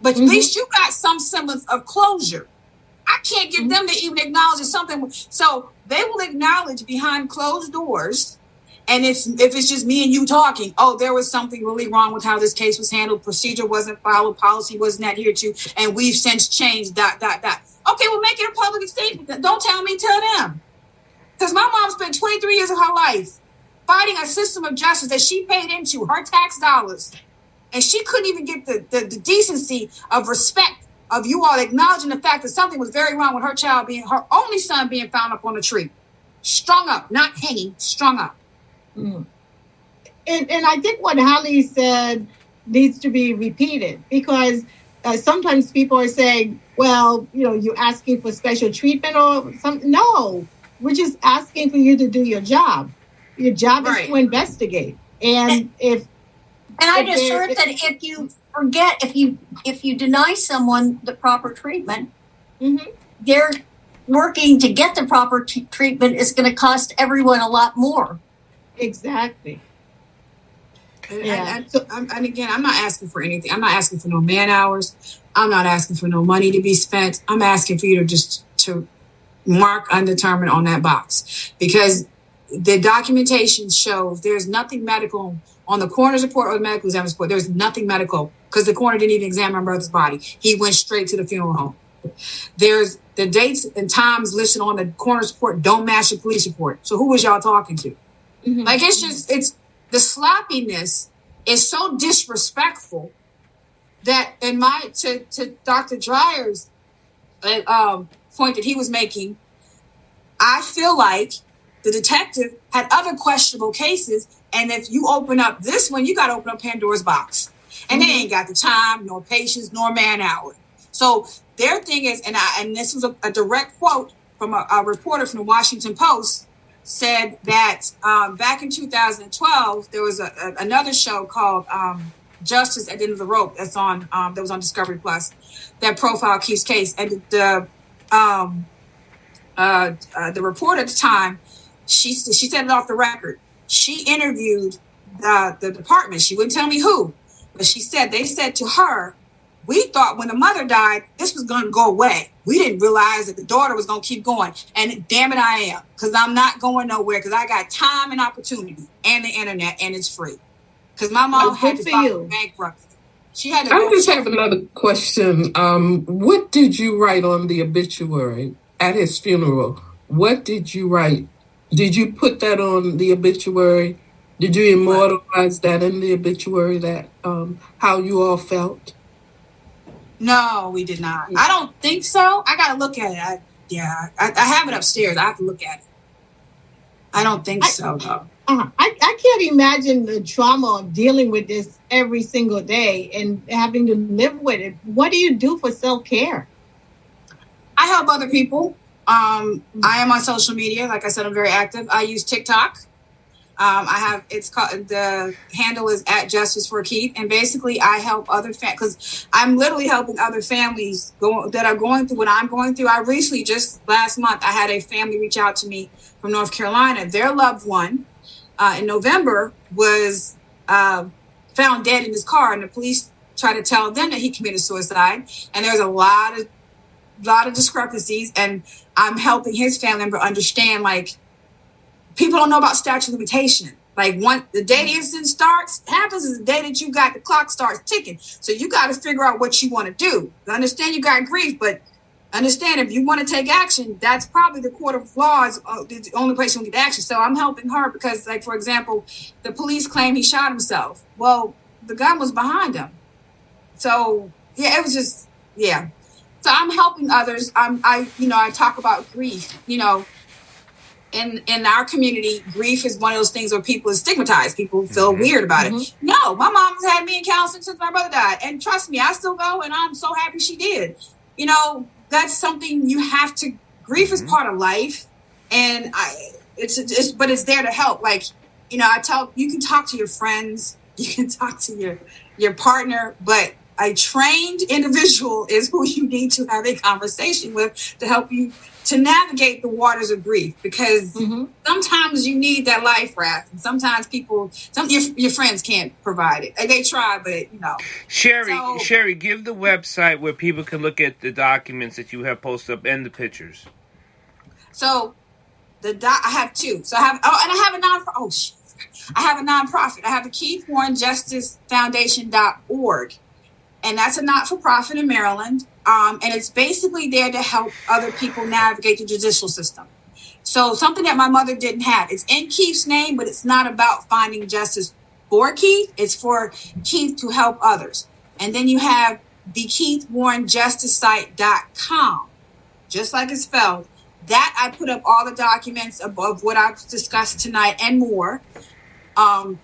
But at least you got some semblance of closure. I can't get them to even acknowledge something. So they will acknowledge behind closed doors. And if it's just me and you talking, there was something really wrong with how this case was handled. Procedure wasn't followed. Policy wasn't adhered to. And we've since changed, Okay, well, make it a public statement. Don't tell me, tell them. Because my mom spent 23 years of her life fighting a system of justice that she paid into, her tax dollars. And she couldn't even get the decency of respect of you all acknowledging the fact that something was very wrong with her only son being found up on a tree. Strung up, not hanging, strung up. Mm. And I think what Holly said needs to be repeated because sometimes people are saying, well, you're asking for special treatment or something. No, we're just asking for you to do your job. Your job is to investigate. And I assert that if you deny someone the proper treatment, they're working to get the proper treatment is going to cost everyone a lot more. Exactly. And again, I'm not asking for anything. I'm not asking for no man hours. I'm not asking for no money to be spent. I'm asking for you to mark undetermined on that box because the documentation shows there's nothing medical on the coroner's report or the medical examiner's report. There's nothing medical because the coroner didn't even examine my brother's body. He went straight to the funeral home. There's the dates and times listed on the coroner's report don't match the police report. So who was y'all talking to? It's the sloppiness is so disrespectful that to Dr. Dyer's point that he was making, I feel like the detective had other questionable cases, and if you open up this one, you got to open up Pandora's box, and they ain't got the time, nor patience, nor man hour. So their thing is, and this was a direct quote from a reporter from the Washington Post, said that back in 2012 there was another show called Justice at the End of the Rope that was on Discovery Plus that profiled Keith's case, and the reporter at the time, she said it off the record. She interviewed the department. She wouldn't tell me who, but they said to her, "We thought when the mother died, this was going to go away. We didn't realize that the daughter was going to keep going. And damn it, I am, because I'm not going nowhere, because I got time and opportunity and the internet, and it's free. Because my mom had to file bankruptcy. She had to. I just have another question. What did you write on the obituary at his funeral? What did you write? Did you put that on the obituary? Did you immortalize that in the obituary, that how you all felt? No, we did not. I don't think so. I got to look at it. I have it upstairs. I have to look at it. I don't think so, though. I can't imagine the trauma of dealing with this every single day and having to live with it. What do you do for self-care? I help other people. I am on social media. Like I said, I'm very active. I use TikTok. It's called, the handle is @JusticeForKeith, and basically I help other because I'm literally helping other families that are going through what I'm going through. I recently, just last month, I had a family reach out to me from North Carolina. Their loved one in November was found dead in his car, and the police tried to tell them that he committed suicide. And there's a lot of discrepancies, and I'm helping his family member understand, like, people don't know about statute of limitation. Like, the day the incident happens is the day that the clock starts ticking. So you got to figure out what you want to do. I understand you got grief, but understand if you want to take action, that's probably the court of law is the only place you can get action. So I'm helping her because, like, for example, the police claim he shot himself. Well, the gun was behind him. So, yeah, it was just, yeah. So I'm helping others. I talk about grief, In our community, grief is one of those things where people are stigmatized. People feel weird about it. No, my mom has had me in counseling since my brother died. And trust me, I still go, and I'm so happy she did. That's something you have to, grief is part of life. And but it's there to help. Like, you can talk to your friends, you can talk to your partner, but a trained individual is who you need to have a conversation with to help you to navigate the waters of grief, because sometimes you need that life raft, and sometimes your friends can't provide it. They try, but Sherry, give the website where people can look at the documents that you have posted up and the pictures. So I have two. So I have a nonprofit. I have a nonprofit. I have the Keith Warren Justice Foundation.org. And that's a not-for-profit in Maryland. And it's basically there to help other people navigate the judicial system. So something that my mother didn't have. It's in Keith's name, but it's not about finding justice for Keith. It's for Keith to help others. And then you have the KeithWarrenJusticeSite.com, just like it's spelled. That I put up all the documents of what I've discussed tonight and more. And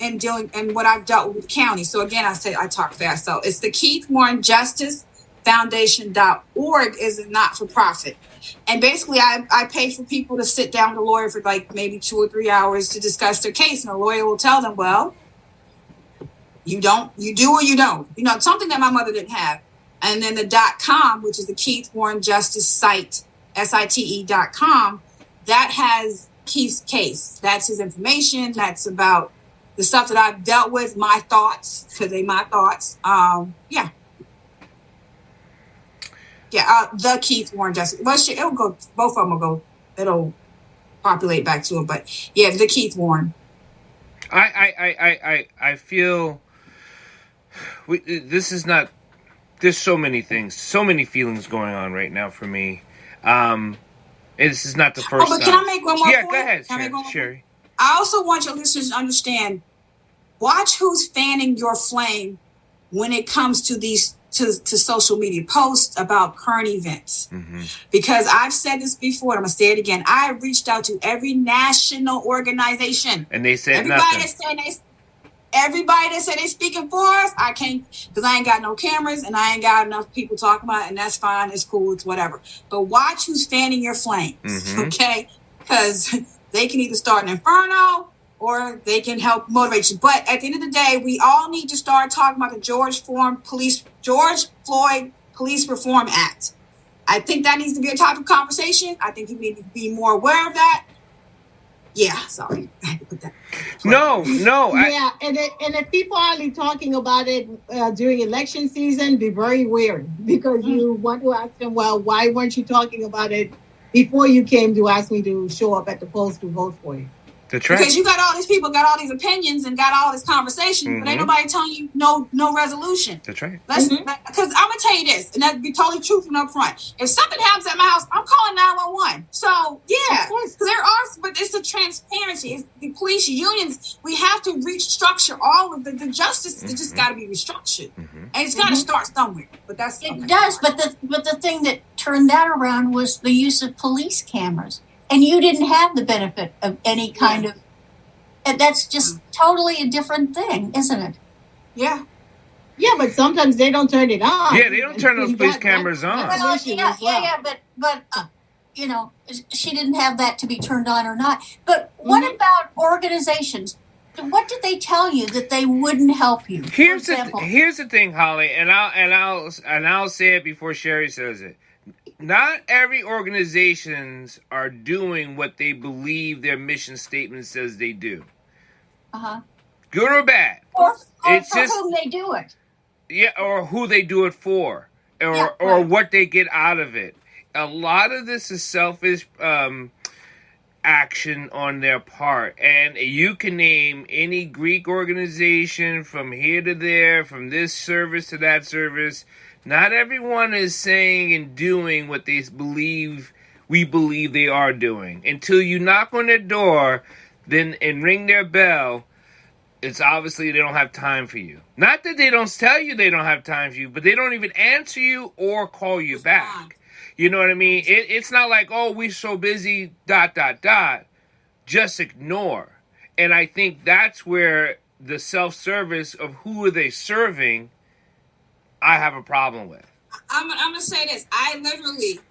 what I've dealt with the county. So again, I talk fast. So it's the Keith Warren Justice Foundation.org is a not-for-profit. And basically I pay for people to sit down with a lawyer for like maybe 2 or 3 hours to discuss their case. And a lawyer will tell them, well, you do or you don't. Something that my mother didn't have. And then the .com, which is the Keith Warren Justice Site, SITE.com, that has Keith's case. That's his information. That's about the stuff that I've dealt with, my thoughts, because they're my thoughts. The Keith Warren Justice. Well, it'll go. Both of them will go. It'll populate back to it. But yeah, the Keith Warren. I feel this is not. There's so many things, so many feelings going on right now for me. This is not the first time. Can I make one more point? Yeah, go ahead, Sherry. I also want your listeners to understand, watch who's fanning your flame when it comes to these to social media posts about current events. Mm-hmm. Because I've said this before, and I'm going to say it again. I reached out to every national organization. And they said everybody nothing. Everybody that said they speaking for us, I can't, because I ain't got no cameras and I ain't got enough people talking about it, and that's fine, it's cool, it's whatever. But watch who's fanning your flames, okay? Because they can either start an inferno or they can help motivate you. But at the end of the day, we all need to start talking about the George Floyd Police Reform Act. I think that needs to be a topic of conversation. I think you need to be more aware of that. Yeah, sorry. I had to put that. No. Yeah, and if people are only talking about it during election season, be very wary, because you want to ask them, well, why weren't you talking about it before you came to ask me to show up at the polls to vote for you? That's right. Because you got all these people, got all these opinions, and got all this conversation, but ain't nobody telling you no resolution. That's right. Because I'm gonna tell you this, and that'd be totally true from up front. If something happens at my house, I'm calling 911. So yeah, because but it's the transparency. It's the police unions. We have to restructure all of the justice. It just got to be restructured, and it's got to start somewhere. But that's it does. But the thing that turned that around was the use of police cameras. And you didn't have the benefit of any kind of, and that's just totally a different thing, isn't it? Yeah. Yeah, but sometimes they don't turn it on. Yeah, they don't turn those police cameras on. Well, yeah, but you know, she didn't have that to be turned on or not. But what about organizations? What did they tell you that they wouldn't help you? Here's the thing, Holly, and I'll say it before Sherry says it. Not every organizations are doing what they believe their mission statement says they do. Good or bad. Or it's for just whom they do it. Yeah, or who they do it for. Or what they get out of it. A lot of this is selfish action on their part. And you can name any Greek organization from here to there, from this service to that service. Not everyone is saying and doing what we believe they are doing. Until you knock on their door and ring their bell, it's obviously they don't have time for you. Not that they don't tell you they don't have time for you, but they don't even answer you or call you back. You know what I mean? It's not like, oh, we're so busy, ... Just ignore. And I think that's where the self-service of who are they serving, I have a problem with. I'm going to say this. I literally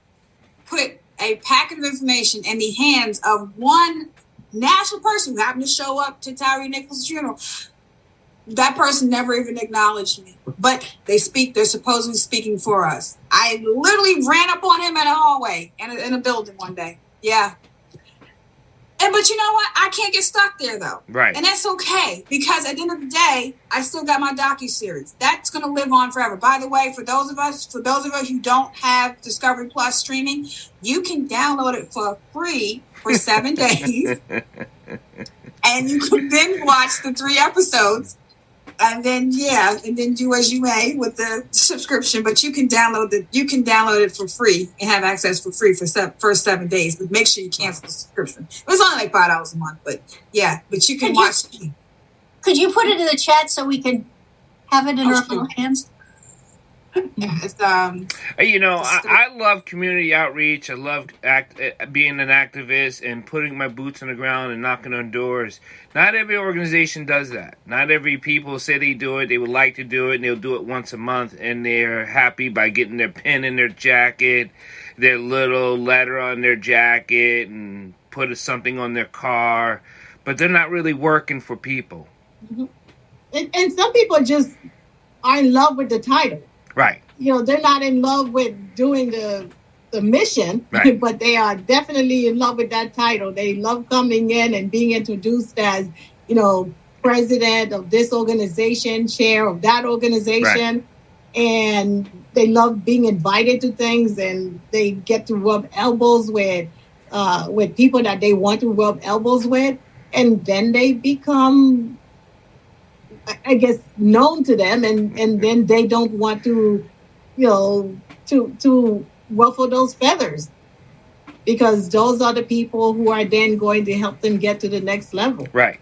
put a packet of information in the hands of one national person who happened to show up to Tyree Nichols' funeral. That person never even acknowledged me. But they're supposedly speaking for us. I literally ran up on him in a hallway in a building one day. Yeah. But you know what? I can't get stuck there, though. Right. And that's okay, because at the end of the day, I still got my docuseries. That's going to live on forever. By the way, for those of us who don't have Discovery Plus streaming, you can download it for free for 7 days. And you can then watch the 3 episodes. And then do as you may with the subscription. But you can download it for free and have access for free for first 7 days. But make sure you cancel the subscription. It was only like $5 a month, but yeah. But you can watch. Could you put it in the chat so we can have it in our little hands? Yeah, it's, I love community outreach. I love being an activist and putting my boots on the ground and knocking on doors. Not every organization does that. Not every people say they do it. They would like to do it, and they'll do it once a month, and they're happy by getting their pin in their jacket, their little letter on their jacket, and put something on their car. But they're not really working for people. Mm-hmm. And some people just are in love with the title. Right. You know, they're not in love with doing the mission, right. But they are definitely in love with that title. They love coming in and being introduced as, president of this organization, chair of that organization. Right. And they love being invited to things, and they get to rub elbows with people that they want to rub elbows with. And then they become, I guess, known to them, and then they don't want to, to ruffle those feathers, because those are the people who are then going to help them get to the next level. Right.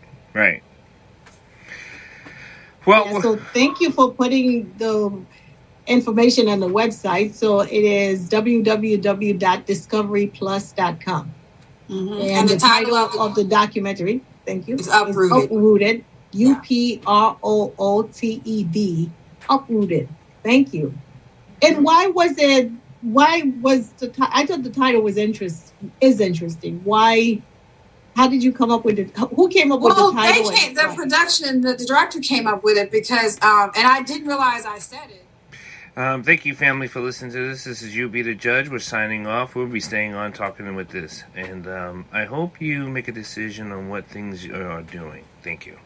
Well, so thank you for putting information on the website. So it is www.discoveryplus.com. And the title of the documentary, thank you, is Uprooted. Uprooted. Uprooted. Uprooted. Thank you. And why was the I thought the title was interesting. Why? How did you come up with it? Who came up with the title? The production, the director came up with it because, and I didn't realize I said it. Thank you, family, for listening to this. This is You Be the Judge. We're signing off. We'll be staying on talking with this. And I hope you make a decision on what things you are doing. Thank you.